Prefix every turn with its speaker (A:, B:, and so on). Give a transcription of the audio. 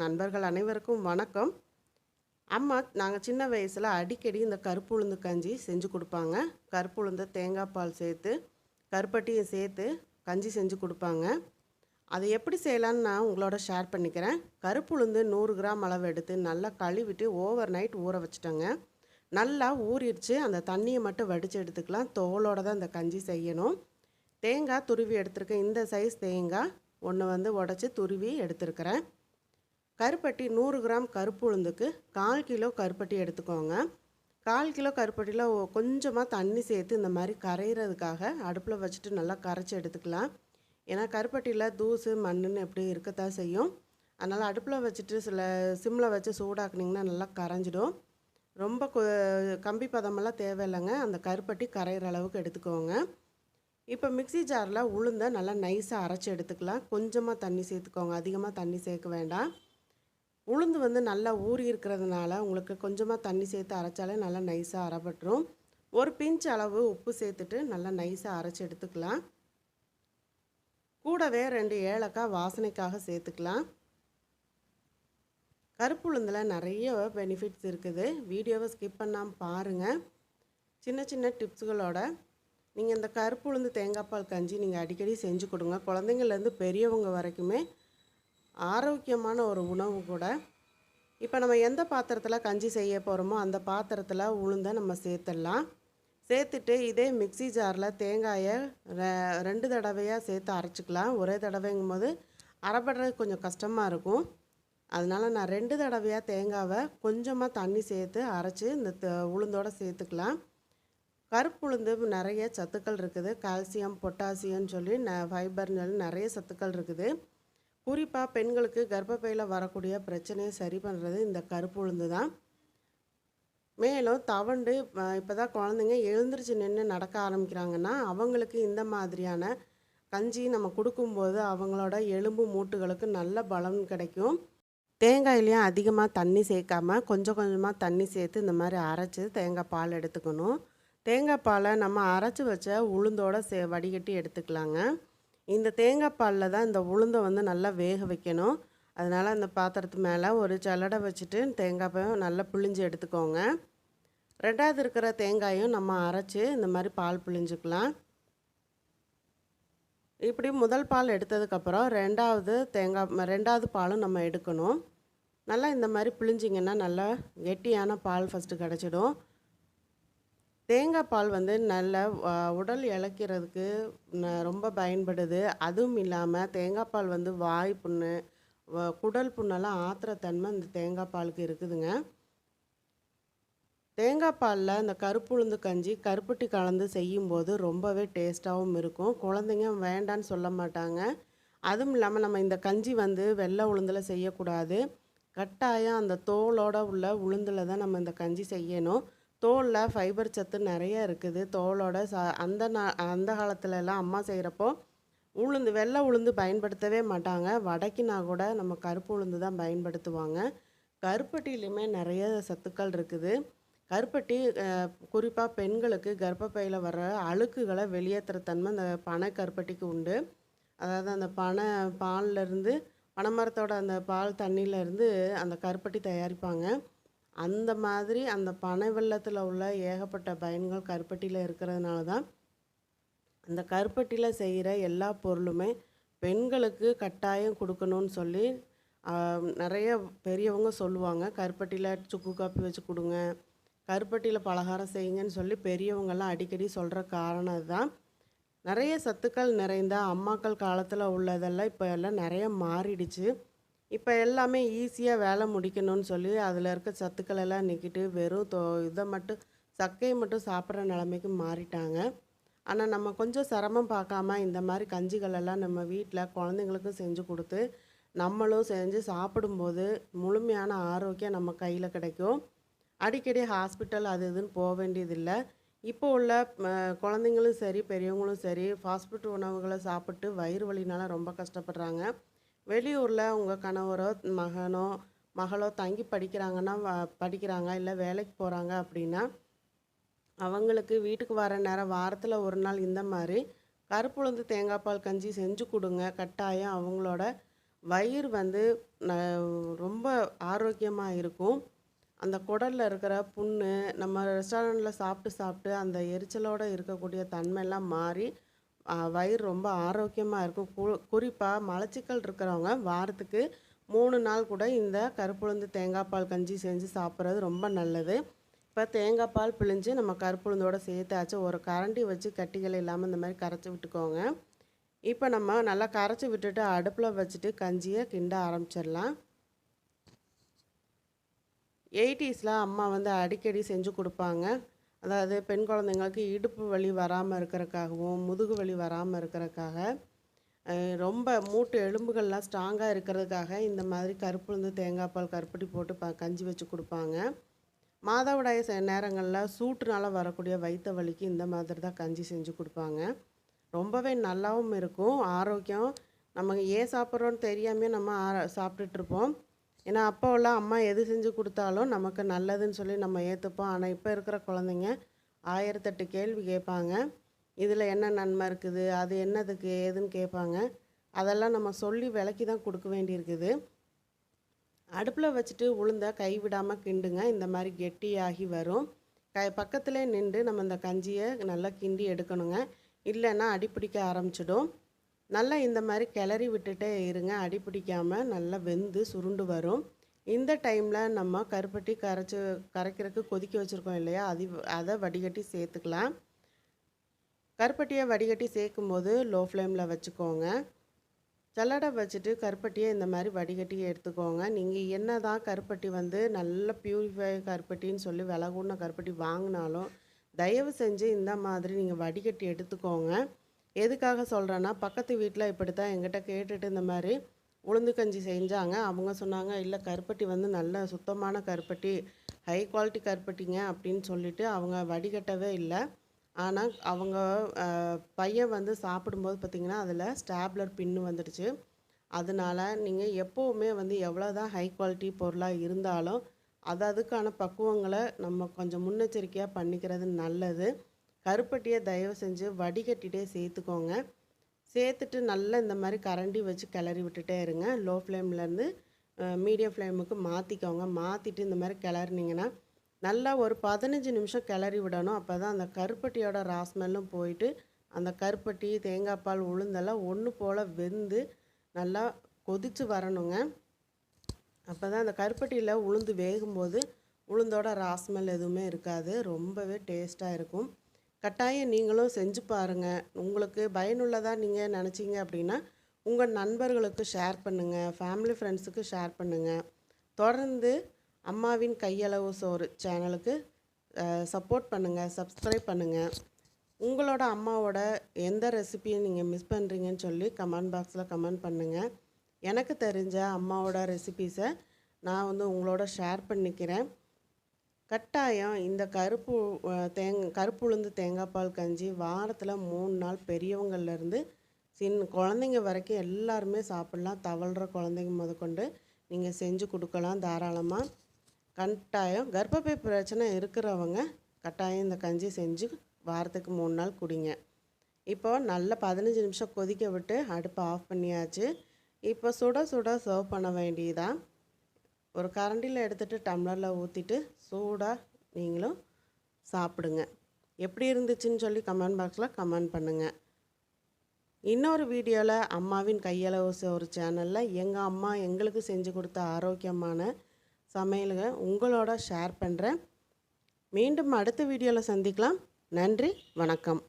A: நண்பர்கள் அனைவருக்கும் வணக்கம். அம்மா நாங்கள் சின்ன வயசில் அடிக்கடி இந்த கருப்பு உளுந்து கஞ்சி செஞ்சு கொடுப்பாங்க. கருப்பு உளுந்து தேங்காய் பால் சேர்த்து கருப்பட்டியும் சேர்த்து கஞ்சி செஞ்சு கொடுப்பாங்க. அதை எப்படி செய்யலான்னு நான் உங்களோட ஷேர் பண்ணிக்கிறேன். கருப்பு உளுந்து 100 கிராம் அளவு எடுத்து நல்லா கழுவிட்டு ஓவர் நைட் ஊற வச்சுட்டேங்க. நல்லா ஊறிடுச்சு. அந்த தண்ணியை மட்டும் வடித்து எடுத்துக்கலாம். தோலோடு தான் இந்த கஞ்சி செய்யணும். தேங்காய் துருவி எடுத்துருக்கேன். இந்த சைஸ் தேங்காய் ஒன்று உடச்சி துருவி எடுத்துருக்கிறேன். கருப்பட்டி 100 கிராம் கருப்பு உளுந்துக்கு 1/4 கிலோ கருப்பட்டி எடுத்துக்கோங்க. 1/4 கிலோ கருப்பட்டியில் கொஞ்சமாக தண்ணி சேர்த்து இந்த மாதிரி கரைகிறதுக்காக அடுப்பில் வச்சுட்டு நல்லா கரைச்சி எடுத்துக்கலாம். ஏன்னா கருப்பட்டியில் தூசு மண்ணுன்னு எப்படி இருக்கத்தான் செய்யும். அதனால் அடுப்பில் வச்சுட்டு சிம்மில் வச்சு சூடாக்குனிங்கன்னா நல்லா கரைஞ்சிடும். ரொம்ப கம்பி பதமெல்லாம் தேவையில்லைங்க. அந்த கருப்பட்டி கரைகிற அளவுக்கு எடுத்துக்கோங்க. இப்போ மிக்ஸி ஜாரில் உளுந்தை நல்லா நைஸாக அரைச்சி எடுத்துக்கலாம். கொஞ்சமாக தண்ணி சேர்த்துக்கோங்க. அதிகமாக தண்ணி சேர்க்க வேண்டாம். உளுந்து நல்லா ஊறி இருக்கிறதுனால உங்களுக்கு கொஞ்சமாக தண்ணி சேர்த்து அரைச்சாலே நல்லா நைஸாக அரைப்பட்டுரும். ஒரு பிஞ்ச் அளவு உப்பு சேர்த்துட்டு நல்லா நைஸாக அரைச்சி எடுத்துக்கலாம். கூடவே 2 ஏலக்காய் வாசனைக்காக சேர்த்துக்கலாம். கருப்பு உளுந்தில் நிறைய பெனிஃபிட்ஸ் இருக்குது. வீடியோவை ஸ்கிப் பண்ணாமல் பாருங்கள். சின்ன சின்ன டிப்ஸுகளோட நீங்கள் இந்த கருப்பு உளுந்து தேங்காய் பால் கஞ்சி நீங்கள் அடிக்கடி செஞ்சு கொடுங்க. குழந்தைங்கள்லேருந்து பெரியவங்க வரைக்குமே ஆரோக்கியமான ஒரு உணவு கூட. இப்போ நம்ம எந்த பாத்திரத்தில் கஞ்சி செய்ய போகிறோமோ அந்த பாத்திரத்தில் உளுந்தை நம்ம சேர்த்துடலாம். சேர்த்துட்டு இதே மிக்ஸி ஜாரில் தேங்காயை 2 தடவையாக சேர்த்து அரைச்சிக்கலாம். ஒரே தடவைங்கும் போது அரைப்படுறது கொஞ்சம் கஷ்டமாக இருக்கும். அதனால் நான் 2 தடவையாக தேங்காவை கொஞ்சமாக தண்ணி சேர்த்து அரைச்சி இந்த உளுந்தோடு சேர்த்துக்கலாம். கருப்பு உளுந்து நிறைய சத்துக்கள் இருக்குது. கால்சியம், பொட்டாசியம்னு சொல்லி ஃபைபர்னு சொல்லி நிறைய சத்துக்கள் இருக்குது. குறிப்பாக பெண்களுக்கு கர்ப்பப்பையில் வரக்கூடிய பிரச்சனையை சரி பண்ணுறது இந்த கருப்பு உளுந்து தான். மேலும் தவண்டு இப்போ தான் குழந்தைங்க எழுந்திரிச்சு நின்று நடக்க ஆரம்பிக்கிறாங்கன்னா அவங்களுக்கு இந்த மாதிரியான கஞ்சி நம்ம கொடுக்கும்போது அவங்களோட எலும்பு மூட்டுகளுக்கு நல்ல பலம் கிடைக்கும். தேங்காயிலையும் அதிகமாக தண்ணி சேர்க்காமல் கொஞ்சம் கொஞ்சமாக தண்ணி சேர்த்து இந்த மாதிரி அரைச்சி தேங்காய் பால் எடுத்துக்கணும். தேங்காய் பாலை நம்ம அரைச்சி வச்ச உளுந்தோடு வடிகட்டி எடுத்துக்கலாங்க. இந்த தேங்காய் பாலில் தான் இந்த உளுந்தை நல்லா வேக வைக்கணும். அதனால் அந்த பாத்திரத்து மேலே ஒரு சல்லடை வச்சுட்டு தேங்காயும் நல்லா பிழிஞ்சு எடுத்துக்கோங்க. 2வது இருக்கிற தேங்காயும் நம்ம அரைச்சி இந்த மாதிரி பால் பிழிஞ்சுக்கலாம். இப்படி முதல் பால் எடுத்ததுக்கப்புறம் 2வது பாலும் நம்ம எடுக்கணும். நல்லா இந்த மாதிரி பிழிஞ்சிங்கன்னா நல்லா கெட்டியான பால் ஃபஸ்ட்டு கிடச்சிடும். தேங்காய் பால் நல்ல உடல் இளைக்கிறதுக்கு ரொம்ப பயன்படுது. அதுவும் இல்லாமல் தேங்காய் பால் வாய் புண்ணு, குடல் புண்ணெல்லாம் ஆற்றுற தன்மை இந்த தேங்காய் பாலுக்கு இருக்குதுங்க. தேங்காய் பாலில் இந்த கருப்பு உளுந்து கஞ்சி கருப்பட்டி கலந்து செய்யும்போது ரொம்பவே டேஸ்ட்டாகவும் இருக்கும். குழந்தைங்க வேண்டான்னு சொல்ல மாட்டாங்க. அதுவும் இல்லாமல் நம்ம இந்த கஞ்சி வெள்ளை உளுந்தில் செய்யக்கூடாது. கட்டாயம் அந்த தோலோடு உள்ள உளுந்தில் தான் நம்ம இந்த கஞ்சி செய்யணும். தோலில் ஃபைபர் சத்து நிறைய இருக்குது. தோலோட அந்த காலத்துலலாம் அம்மா செய்கிறப்போ வெள்ளை உளுந்து பயன்படுத்தவே மாட்டாங்க. வடைக்குனா கூட நம்ம கருப்பு உளுந்து தான் பயன்படுத்துவாங்க. கருப்பட்டிலையுமே நிறைய சத்துக்கள் இருக்குது. கருப்பட்டி குறிப்பாக பெண்களுக்கு கர்ப்பப்பையில் வர அழுக்குகளை வெளியேற்றுற தன்மை அந்த பனை கருப்பட்டிக்கு உண்டு. அதாவது அந்த பால்லேருந்து பனைமரத்தோட அந்த பால் தண்ணியிலேருந்து அந்த கருப்பட்டி தயாரிப்பாங்க. அந்த மாதிரி அந்த பனை வெல்லத்தில் உள்ள ஏகப்பட்ட பயன்கள் கருப்பட்டியில் இருக்கிறதுனால தான் அந்த கருப்பட்டியில் செய்கிற எல்லா பொருளுமே பெண்களுக்கு கட்டாயம் கொடுக்கணும்னு சொல்லி நிறைய பெரியவங்க சொல்லுவாங்க. கருப்பட்டியில் சுக்கு காப்பி வச்சு கொடுங்க, கருப்பட்டியில் பலகாரம் செய்யுங்கன்னு சொல்லி பெரியவங்கெல்லாம் அடிக்கடி சொல்கிற காரணம் அதுதான். நிறைய சத்துக்கள் நிறைந்த அம்மாக்கள் காலத்தில் உள்ளதெல்லாம் இப்போ எல்லாம் நிறைய மாறிடுச்சு. இப்போ எல்லாமே ஈஸியாக வேலை முடிக்கணும்னு சொல்லி அதில் இருக்க சத்துக்கள் எல்லாம் நீக்கிட்டு வெறும் சக்கையை மட்டும் சாப்பிட்ற நிலைமைக்கு மாறிட்டாங்க. ஆனால் நம்ம கொஞ்சம் சிரமம் பார்க்காம இந்த மாதிரி கஞ்சிகளெல்லாம் நம்ம வீட்டில் குழந்தைங்களுக்கும் செஞ்சு கொடுத்து நம்மளும் செஞ்சு சாப்பிடும்போது முழுமையான ஆரோக்கியம் நம்ம கையில் கிடைக்கும். அடிக்கடி ஹாஸ்பிட்டல் அது இதுன்னு போக வேண்டியதில்லை. இப்போ உள்ள குழந்தைங்களும் சரி பெரியவங்களும் சரி ஃபாஸ்ட் ஃபுட் உணவுகளை சாப்பிட்டு வயிறு வலினால ரொம்ப கஷ்டப்படுறாங்க. வெளியூரில் உங்கள் கணவரோ மகளோ தங்கி படிக்கிறாங்க இல்லை வேலைக்கு போகிறாங்க அப்படின்னா அவங்களுக்கு வீட்டுக்கு வர நேரம் வாரத்தில் ஒரு நாள் இந்த மாதிரி கருப்பு உளுந்து தேங்காய் பால் கஞ்சி செஞ்சு கொடுங்க. கட்டாயம் அவங்களோட வயிறு வந்து ந ரொம்ப ஆரோக்கியமா இருக்கும். அந்த குடல்ல இருக்கிற புண்ணு, நம்ம ரெஸ்டாரண்ட்ல சாப்பிட்டு சாப்பிட்டு அந்த எரிச்சலோட இருக்கக்கூடிய தன்மைலாம் மாறி, வயிறு ரொம்ப ஆரோக்கியமா இருக்கும். குறிப்பா மலச்சிக்கல் இருக்கிறவங்க வாரத்துக்கு 3 நாள் கூட இந்த கருப்புளுந்து தேங்காய் பால் கஞ்சி செஞ்சு சாப்பிட்றது ரொம்ப நல்லது. இப்போ தேங்காய் பால் பிழிஞ்சு நம்ம கருப்புளுந்தோட சேர்த்தாச்சு. ஒரு கரண்டி வச்சு கட்டிகள் இல்லாமல் இந்த மாதிரி கரைச்சி விட்டுக்கோங்க. இப்போ நம்ம நல்லா கரைச்சி விட்டுட்டு அடுப்பில் வச்சுட்டு கஞ்சியை கிண்ட ஆரம்பிச்சிடலாம். 80ஸ்ல அம்மா வந்து அடிக்கடி செஞ்சு கொடுப்பாங்க. அதாவது பெண் குழந்தைங்களுக்கு இடுப்பு வலி வராமல் இருக்கிறதுக்காகவும், முதுகு வலி வராமல் இருக்கிறதுக்காக, ரொம்ப மூட்டு எலும்புகள்லாம் ஸ்ட்ராங்காக இருக்கிறதுக்காக இந்த மாதிரி கருப்புளுந்து தேங்காய் பால் கருப்பட்டி போட்டு கஞ்சி வச்சு கொடுப்பாங்க. மாதவிடாய் நேரங்களில் சூட்டுனால வரக்கூடிய வயிற்று வலிக்கு இந்த மாதிரி தான் கஞ்சி செஞ்சு கொடுப்பாங்க. ரொம்பவே நல்லாவும் இருக்கும், ஆரோக்கியம். நமக்கு ஏன் சாப்பிட்றோன்னு தெரியாமே நம்ம சாப்பிட்டுட்ருப்போம். ஏன்னா அப்போல்லாம் அம்மா எது செஞ்சு கொடுத்தாலும் நமக்கு நல்லதுன்னு சொல்லி நம்ம ஏற்றுப்போம். ஆனால் இப்போ இருக்கிற குழந்தைங்க 1008 கேள்வி கேட்பாங்க. இதில் என்ன நன்மை இருக்குது, அது என்னதுக்கு ஏதுன்னு கேட்பாங்க. அதெல்லாம் நம்ம சொல்லி விளக்கி தான் கொடுக்க வேண்டியிருக்குது. அடுப்பில் வச்சுட்டு உளுந்த கைவிடாமல் கிண்டுங்க. இந்த மாதிரி கெட்டியாகி வரும். பக்கத்திலே நின்று நம்ம இந்த கஞ்சியை நல்லா கிண்டி எடுக்கணுங்க. இல்லைன்னா அடிப்பிடிக்க ஆரம்பிச்சிடும். நல்லா இந்த மாதிரி கிளறி விட்டுட்டே இருங்க. அடிப்பிடிக்காமல் நல்லா வெந்து சுருண்டு வரும். இந்த டைமில் நம்ம கருப்பட்டி கரைக்கிறதுக்கு கொதிக்க வச்சுருக்கோம் இல்லையா, அதை வடிகட்டி சேர்த்துக்கலாம். கருப்பட்டியை வடிகட்டி சேர்க்கும்போது லோ ஃப்ளேமில் வச்சுக்கோங்க. சல்லடை வச்சுட்டு கருப்பட்டியை இந்த மாதிரி வடிகட்டி எடுத்துக்கோங்க. நீங்கள் என்ன தான் கருப்பட்டி வந்து நல்ல பியூரிஃபை கருப்பட்டின்னு சொல்லி விலை கூடின கருப்பட்டி வாங்கினாலும் தயவு செஞ்சு இந்த மாதிரி நீங்கள் வடிகட்டி எடுத்துக்கோங்க. எதுக்காக சொல்கிறேன்னா, பக்கத்து வீட்டில் இப்படி தான் எங்கிட்ட கேட்டுட்டு இந்த மாதிரி உளுந்து கஞ்சி செஞ்சாங்க. அவங்க சொன்னாங்க, இல்லை கருப்பட்டி வந்து நல்ல சுத்தமான கருப்பட்டி, ஹை குவாலிட்டி கருப்பட்டிங்க அப்படின்னு சொல்லிட்டு அவங்க வடிகட்டவே இல்லை. ஆனால் அவங்க பையன் வந்து சாப்பிடும்போது பார்த்திங்கன்னா அதில் ஸ்டாப்லர் பின்னு வந்துடுச்சு. அதனால நீங்கள் எப்போவுமே வந்து எவ்வளோ தான் ஹை குவாலிட்டி பொருளாக இருந்தாலும் அதுக்கான பக்குவங்களை நம்ம கொஞ்சம் முன்னெச்சரிக்கையாக பண்ணிக்கிறது நல்லது. கருப்பட்டியை தயவு செஞ்சு வடிகட்டிகிட்டே சேர்த்துக்கோங்க. சேர்த்துட்டு நல்லா இந்த மாதிரி கரண்டி வச்சு கிளறி விட்டுட்டே இருங்க. லோ ஃப்ளேம்லேருந்து மீடியம் ஃப்ளேமுக்கு மாற்றிக்கோங்க. மாற்றிட்டு இந்த மாதிரி கிளறினீங்கன்னா நல்லா ஒரு 15 நிமிஷம் கிளறி விடணும். அப்போ தான் அந்த கருப்பட்டியோட ராஸ்மெல்லும் போயிட்டு அந்த கருப்பட்டி தேங்காய் பால் உளுந்தெல்லாம் ஒன்று போல் வெந்து நல்லா கொதித்து வரணுங்க. அப்போ தான் அந்த கருப்பட்டியில் உளுந்து வேகும்போது உளுந்தோட ராஸ்மெல் எதுவுமே இருக்காது. ரொம்பவே டேஸ்ட்டாக இருக்கும். கட்டாயம் நீங்களும் செஞ்சு பாருங்கள். உங்களுக்கு பயனுள்ளதாக நீங்கள் நினச்சிங்க அப்படின்னா உங்கள் நண்பர்களுக்கு ஷேர் பண்ணுங்கள், ஃபேமிலி ஃப்ரெண்ட்ஸுக்கு ஷேர் பண்ணுங்கள். தொடர்ந்து அம்மாவின் கையளவு சோறு சேனலுக்கு சப்போர்ட் பண்ணுங்கள், சப்ஸ்கிரைப் பண்ணுங்கள். உங்களோட அம்மாவோட எந்த ரெசிபியை நீங்கள் மிஸ் பண்ணுறீங்கன்னு சொல்லி கமெண்ட் பாக்ஸில் கமெண்ட் பண்ணுங்கள். எனக்கு தெரிஞ்ச அம்மாவோட ரெசிபீஸை நான் வந்து உங்களோட ஷேர் பண்ணிக்கிறேன். கட்டாயம் இந்த கருப்புளுந்து தேங்காய் பால் கஞ்சி வாரத்தில் 3 நாள் பெரியவங்கள்லேருந்து குழந்தைங்க வரைக்கும் எல்லாருமே சாப்பிட்லாம். தவழ்கிற குழந்தைங்க முதற்கொண்டு நீங்கள் செஞ்சு கொடுக்கலாம் தாராளமாக. கட்டாயம் கர்ப்பப்பை பிரச்சனை இருக்கிறவங்க கட்டாயம் இந்த கஞ்சி செஞ்சு வாரத்துக்கு 3 நாள் குடிங்க. இப்போது நல்லா 15 நிமிஷம் கொதிக்க விட்டு அடுப்பை ஆஃப் பண்ணியாச்சு. இப்போ சுட சுட சர்வ் பண்ண வேண்டியதான். ஒரு கரண்டியில் எடுத்துகிட்டு டம்ளரில் ஊற்றிட்டு சூடாக நீங்களும் சாப்பிடுங்க. எப்படி இருந்துச்சுன்னு சொல்லி கமெண்ட் பாக்ஸில் கமெண்ட் பண்ணுங்கள். இன்னொரு வீடியோவில் அம்மாவின் கையளவு ஒரு சேனலில் எங்கள் அம்மா எங்களுக்கு செஞ்சு கொடுத்த ஆரோக்கியமான சமையல்களை உங்களோட ஷேர் பண்ணுறேன். மீண்டும் அடுத்த வீடியோவில் சந்திக்கலாம். நன்றி, வணக்கம்.